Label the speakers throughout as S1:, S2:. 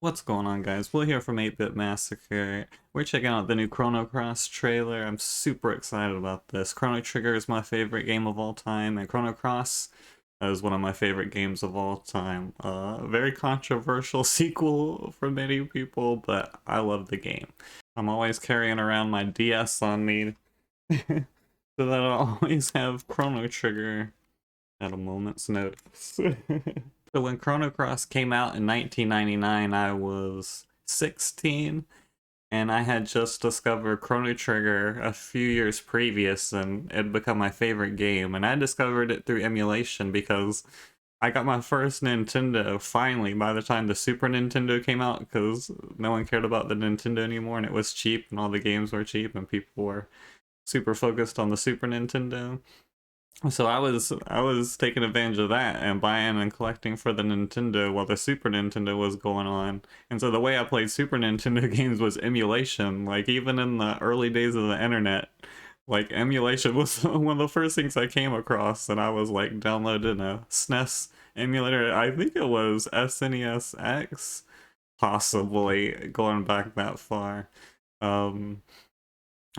S1: What's going on, guys? Will here from 8-Bit Massacre. We're checking out the new Chrono Cross trailer. I'm super excited about this. Chrono Trigger is my favorite game of all time, and Chrono Cross is one of my favorite games of all time. Very controversial sequel for many people, but I love the game. I'm always carrying around my DS on me so that I'll always have Chrono Trigger at a moment's notice. So when Chrono Cross came out in 1999, I was 16, and I had just discovered Chrono Trigger a few years previous, and it had become my favorite game. And I discovered it through emulation because I got my first Nintendo finally by the time the Super Nintendo came out, because no one cared about the Nintendo anymore, and it was cheap, and all the games were cheap, and people were super focused on the Super Nintendo. So I was taking advantage of that and buying and collecting for the Nintendo while the Super Nintendo was going on. And so the way I played Super Nintendo games was emulation. Like even in the early days of the internet, like emulation was one of the first things I came across, and I was like downloading a SNES emulator. I think it was SNES X, possibly going back that far. Um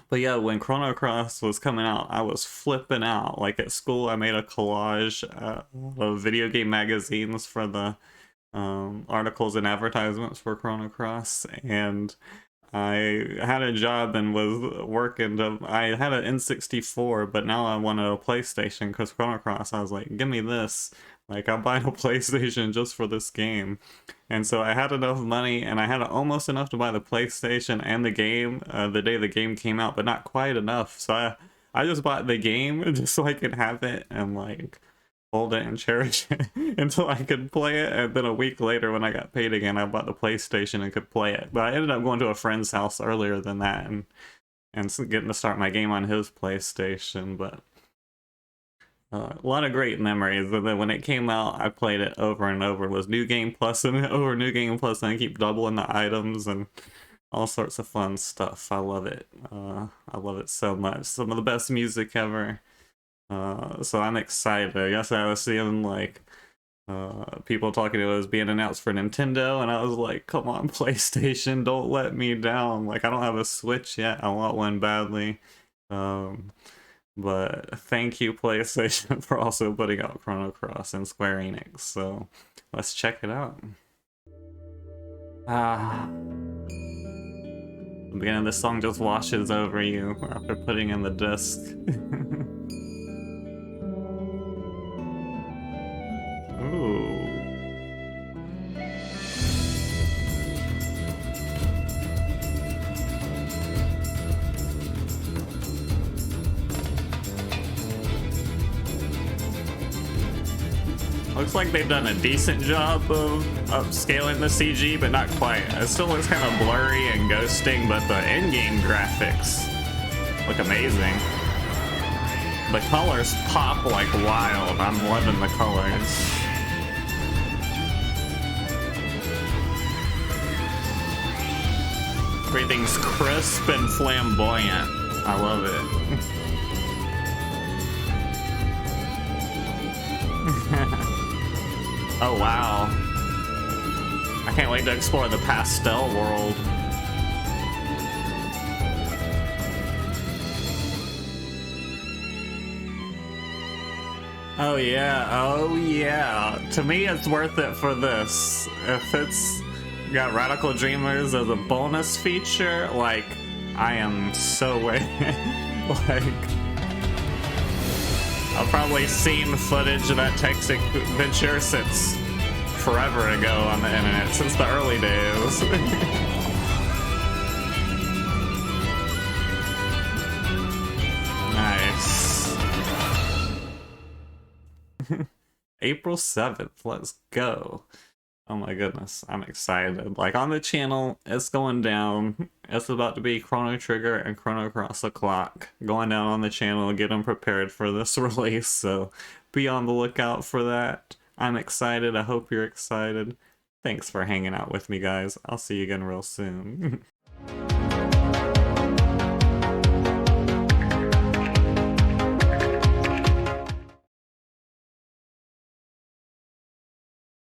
S1: but yeah, when Chrono Cross was coming out, I was flipping out. Like at school, I made a collage of video game magazines for the articles and advertisements for Chrono Cross, and I had a job and was working I had an N64, but now I wanted a PlayStation because Chrono Cross. I was like, give me this. Like, I'm buying a PlayStation just for this game. And so I had enough money, and I had almost enough to buy the PlayStation and the game the day the game came out, but not quite enough. So I just bought the game just so I could have it and, like, hold it and cherish it until I could play it. And then a week later, when I got paid again, I bought the PlayStation and could play it. But I ended up going to a friend's house earlier than that and getting to start my game on his PlayStation. But a lot of great memories. And then when it came out, I played it over and over. It was New Game Plus and over New Game Plus, and I keep doubling the items and all sorts of fun stuff. I love it. I love it so much. Some of the best music ever. So I'm excited. Yesterday I was seeing like people talking to it was being announced for Nintendo, and I was like, come on, PlayStation, don't let me down. Like, I don't have a Switch yet. I want one badly. But thank you, PlayStation, for also putting out Chrono Cross and Square Enix. So let's check it out. The beginning of this song just washes over you after putting in the disc. Ooh. Looks like they've done a decent job of upscaling the CG, but not quite. It still looks kind of blurry and ghosting, but the in-game graphics look amazing. The colors pop like wild. I'm loving the colors. Everything's crisp and flamboyant. I love it. Oh wow. I can't wait to explore the pastel world. Oh yeah, oh yeah. To me it's worth it for this. If it's got Radical Dreamers as a bonus feature, like, I am so way like, I've probably seen footage of that text adventure since forever ago on the internet, since the early days. Nice. April 7th, let's go. Oh my goodness, I'm excited. Like, on the channel, it's going down. It's about to be Chrono Trigger and Chrono Cross O'Clock going down on the channel, getting prepared for this release, so be on the lookout for that. I'm excited. I hope you're excited. Thanks for hanging out with me, guys. I'll see you again real soon.